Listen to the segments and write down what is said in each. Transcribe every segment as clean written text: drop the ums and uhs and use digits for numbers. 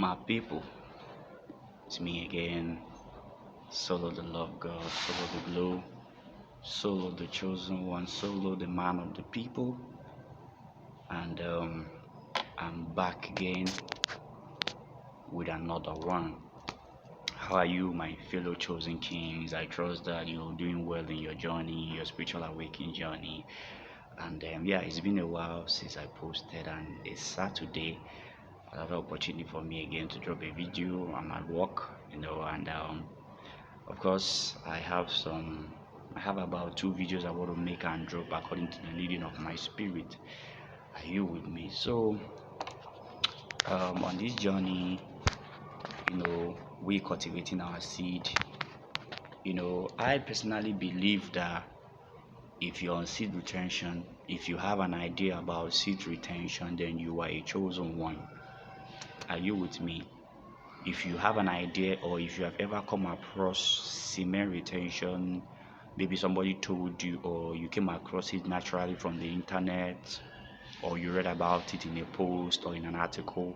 My people, it's me again, Solo the Love God, Solo the Glow, Solo the Chosen One, Solo the Man of the People, and I'm back again with another one. How are you, my fellow chosen kings? I trust that you're doing well in your journey, your spiritual awakening journey. And yeah, it's been a while since I posted, and it's Saturday. Another opportunity for me again to drop a video. I'm at work, and of course, I have about two videos I want to make and drop according to the leading of my spirit. Are you with me? So, on this journey, we cultivating our seed. I personally believe that if you're on seed retention, if you have an idea about seed retention, then you are a chosen one. Are you with me? If you have an idea, or if you have ever come across semen retention, maybe somebody told you, or you came across it naturally from the internet, or you read about it in a post or in an article,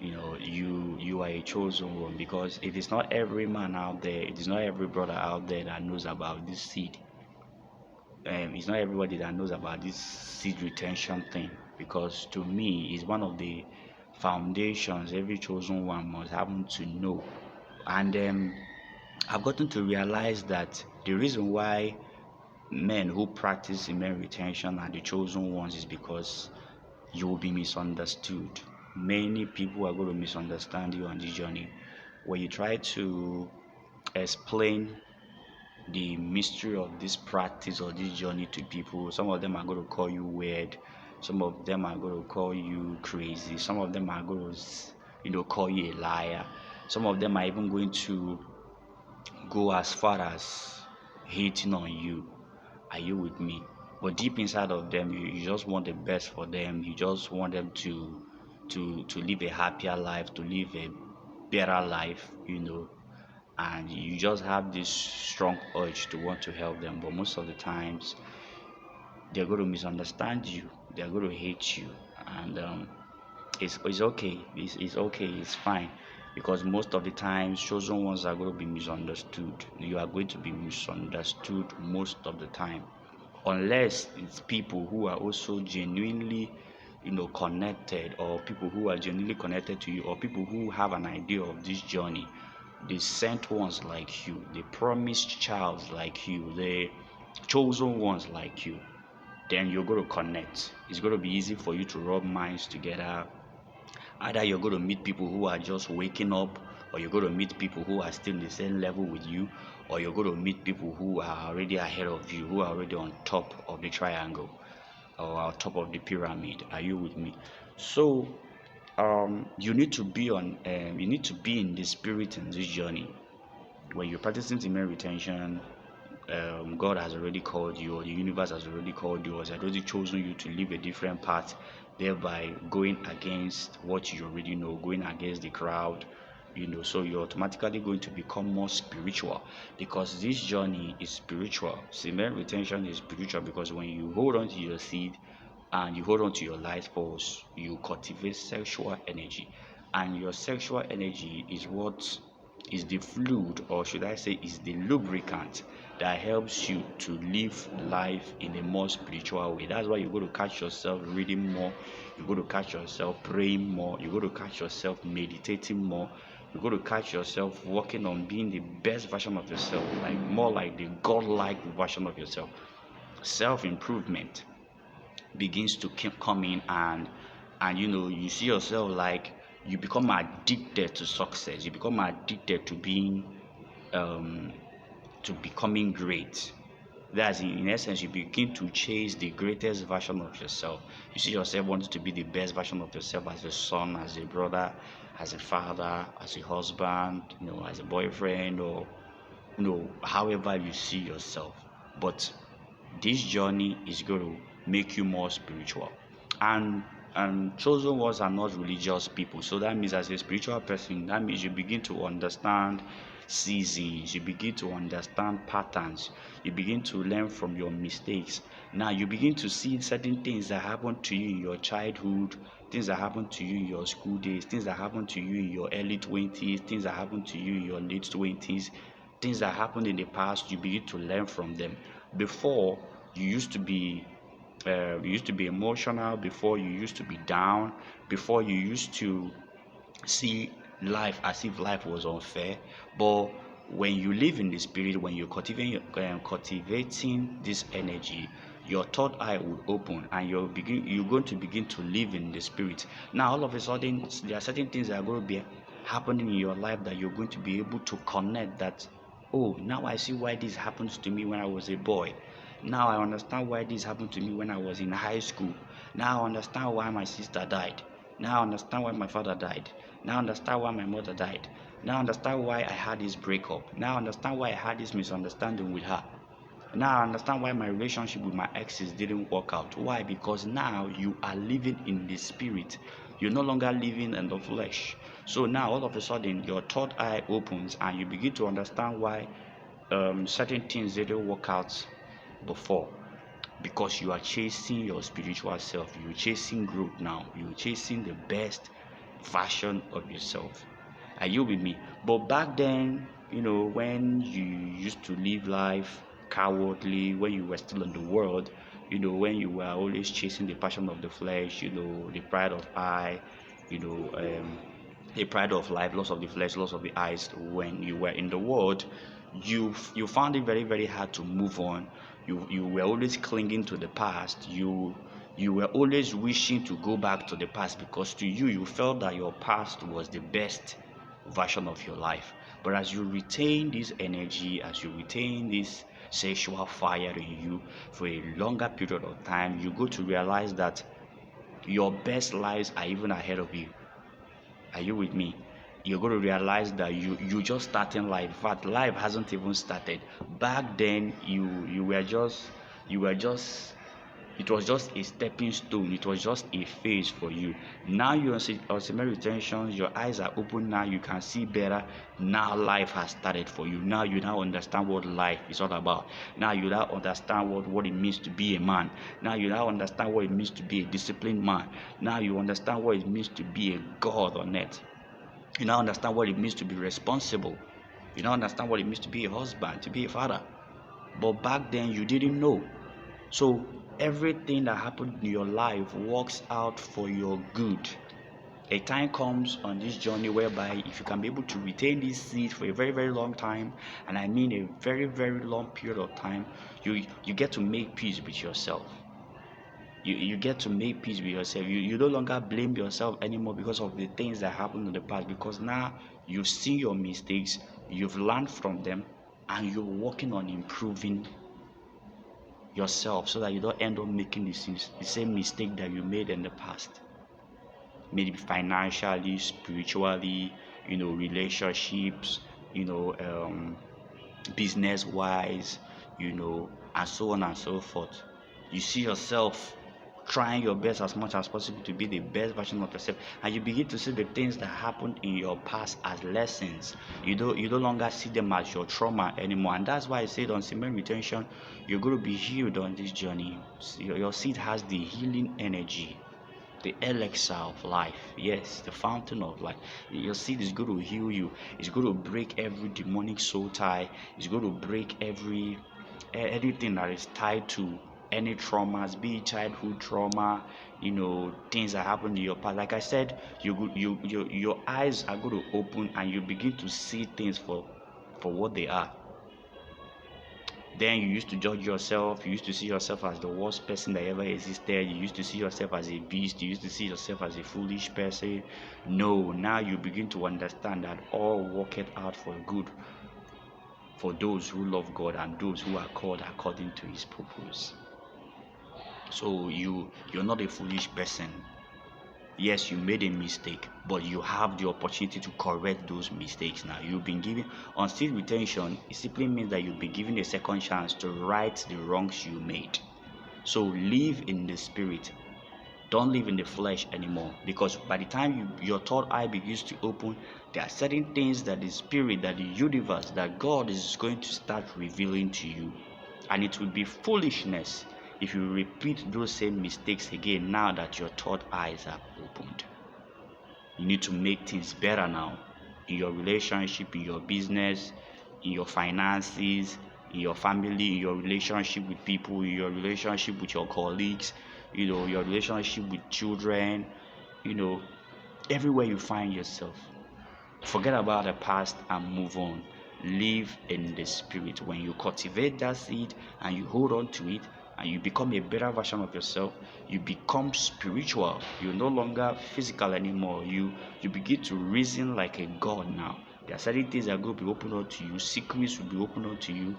you are a chosen one, because it is not every man out there, it is not every brother out there that knows about this seed. It's not everybody that knows about this seed retention thing, because to me it's one of the foundations every chosen one must happen to know. And I've gotten to realize that the reason why men who practice semen retention are the chosen ones is because you will be misunderstood. Many people are going to misunderstand you on this journey. When you try to explain the mystery of this practice or this journey to people, some of them are going to call you weird, some of them are going to call you crazy, some of them are going to call you a liar, some of them are even going to go as far as hating on you. Are you with me? But deep inside of them, you just want the best for them. You just want them to live a happier life, to live a better life, and you just have this strong urge to want to help them. But most of the times, they're going to misunderstand you. They're going to hate you, and it's okay. It's okay. It's fine, because most of the times, chosen ones are going to be misunderstood. You are going to be misunderstood most of the time, unless it's people who are also genuinely connected, or people who are genuinely connected to you, or people who have an idea of this journey, the sent ones like you, the promised child like you, the chosen ones like you. Then you're going to connect. It's going to be easy for you to rub minds together. Either you're going to meet people who are just waking up, or you're going to meet people who are still in the same level with you, or you're going to meet people who are already ahead of you, who are already on top of the triangle, or on top of the pyramid. Are you with me? So you need to be in the spirit in this journey. When you're practicing semen retention, God has already called you, or the universe has already called you, or has already chosen you to live a different path, thereby going against what you already know, going against the crowd. So you're automatically going to become more spiritual, because this journey is spiritual. Semen retention is spiritual, because when you hold on to your seed and you hold on to your life force, you cultivate sexual energy, and your sexual energy is what is the fluid, or should I say is the lubricant that helps you to live life in a more spiritual way. That's why you're going to catch yourself reading more, you're going to catch yourself praying more, you're going to catch yourself meditating more, you're going to catch yourself working on being the best version of yourself, like more like the godlike version of yourself. Self-improvement begins to come in, and you see yourself like you become addicted to success, you become addicted to being um to becoming great. That's in essence, you begin to chase the greatest version of yourself. You see yourself wanting to be the best version of yourself, as a son, as a brother, as a father, as a husband, as a boyfriend, or however you see yourself. But this journey is going to make you more spiritual. And chosen ones are not religious people. So that means, as a spiritual person, that means you begin to understand seasons, you begin to understand patterns, you begin to learn from your mistakes. Now you begin to see certain things that happened to you in your childhood, things that happened to you in your school days, things that happened to you in your early 20s, things that happened to you in your late 20s, things that happened in the past, you begin to learn from them. Before, you used to be emotional. Before, you used to be down. Before, you used to see life as if life was unfair. But when you live in the spirit, when you're cultivating this energy, your third eye will open, and you're going to begin to live in the spirit. Now, all of a sudden, there are certain things that are going to be happening in your life that you're going to be able to connect. That, oh, now I see why this happens to me when I was a boy. Now I understand why this happened to me when I was in high school. Now I understand why my sister died. Now I understand why my father died. Now I understand why my mother died. Now I understand why I had this breakup. Now I understand why I had this misunderstanding with her. Now I understand why my relationship with my exes didn't work out. Why? Because now you are living in the spirit. You're no longer living in the flesh. So now all of a sudden your third eye opens and you begin to understand why certain things didn't work out before, because you are chasing your spiritual self. You're chasing growth now. You're chasing the best version of yourself. Are you with me? But back then, when you used to live life cowardly, when you were still in the world, when you were always chasing the passion of the flesh, the pride of eye, you know, um, the pride of life, loss of the flesh, loss of the eyes. When you were in the world, you found it very, very hard to move on. You were always clinging to the past. You were always wishing to go back to the past, because to you, you felt that your past was the best version of your life. But as you retain this energy, as you retain this sexual fire in you for a longer period of time, you go to realize that your best lives are even ahead of you. Are you with me? You're going to realize that you just starting life. In fact, life hasn't even started. Back then, you were just it was just a stepping stone. It was just a phase for you. Now you're on semen retention. Your eyes are open now. You can see better. Now life has started for you. Now you now understand what life is all about. Now you now understand what it means to be a man. Now you now understand what it means to be a disciplined man. Now you understand what it means to be a God on earth. You now understand what it means to be responsible. You now understand what it means to be a husband, to be a father. But back then you didn't know. So everything that happened in your life works out for your good. A time comes on this journey whereby if you can be able to retain this seed for a very, very long time, and I mean a very, very long period of time, you get to make peace with yourself. You get to make peace with yourself. You no longer blame yourself anymore because of the things that happened in the past, because now you've seen your mistakes, you've learned from them, and you're working on improving yourself so that you don't end up making the same mistake that you made in the past. Maybe financially, spiritually, relationships, business wise, and so on and so forth. You see yourself trying your best as much as possible to be the best version of yourself, and you begin to see the things that happened in your past as lessons. You no longer see them as your trauma anymore, and that's why I said on semen retention, you're going to be healed on this journey. Your seed has the healing energy, the elixir of life. Yes, the fountain of life. Your seed is going to heal you. It's going to break every demonic soul tie. It's going to break anything that is tied to any traumas, be it childhood trauma, things that happened in your past. Like I said, your eyes are going to open and you begin to see things for what they are. Then you used to judge yourself. You used to see yourself as the worst person that ever existed. You used to see yourself as a beast. You used to see yourself as a foolish person. No, now you begin to understand that all worketh out for good for those who love God and those who are called according to His purpose. So you're not a foolish person. Yes, you made a mistake, but you have the opportunity to correct those mistakes now. You've been given on seed retention. It simply means that you'll be given a second chance to right the wrongs you made. So live in the spirit. Don't live in the flesh anymore, because by the time your third eye begins to open, there are certain things that the spirit, that the universe, that God is going to start revealing to you, and it will be foolishness if you repeat those same mistakes again now that your third eyes are opened. You need to make things better now in your relationship, in your business, in your finances, in your family, in your relationship with people, in your relationship with your colleagues, your relationship with children, you know, everywhere you find yourself. Forget about the past and move on. Live in the spirit. When you cultivate that seed and you hold on to it and you become a better version of yourself, you become spiritual. You're no longer physical anymore. You begin to reason like a god now. There are certain things that will be opened up to you, secrets will be opened up to you,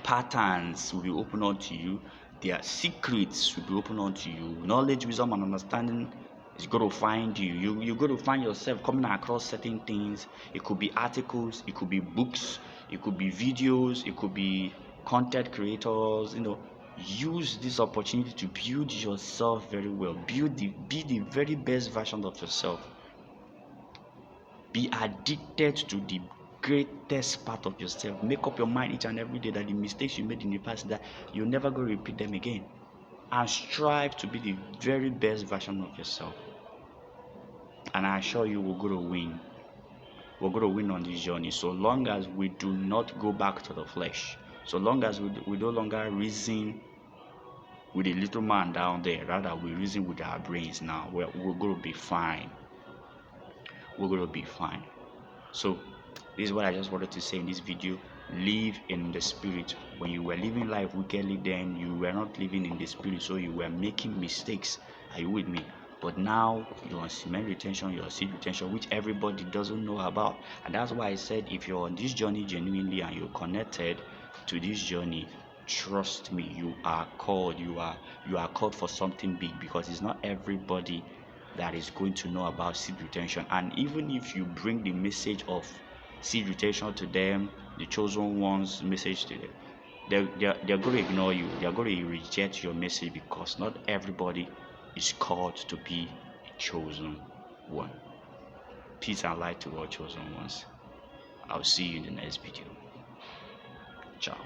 patterns will be opened up to you, their secrets will be opened up to you. Knowledge, wisdom, and understanding is going to find you. You're going to find yourself coming across certain things. It could be articles, it could be books, it could be videos, it could be content creators. Use this opportunity to build yourself very well. Be the very best version of yourself. Be addicted to the greatest part of yourself. Make up your mind each and every day that the mistakes you made in the past, that you're never going to repeat them again, and strive to be the very best version of yourself. And I assure you, we're going to win. We're going to win on this journey, so long as we do not go back to the flesh, so long as we no longer reason with a little man down there, rather we reason with our brains now. We're going to be fine. We're going to be fine. So this is what I just wanted to say in this video. Live in the spirit. When you were living life wickedly, then you were not living in the spirit, so you were making mistakes. Are you with me? But now you're on cement retention, you're on seed retention, which everybody doesn't know about. And that's why I said, if you're on this journey genuinely and you're connected to this journey, trust me, you are called. You are called for something big, because it's not everybody that is going to know about seed retention. And even if you bring the message of seed retention to them, the chosen ones message to them, they're going to ignore you. They're going to reject your message, because not everybody is called to be a chosen one. Peace and light to all chosen ones. I'll see you in the next video. Ciao.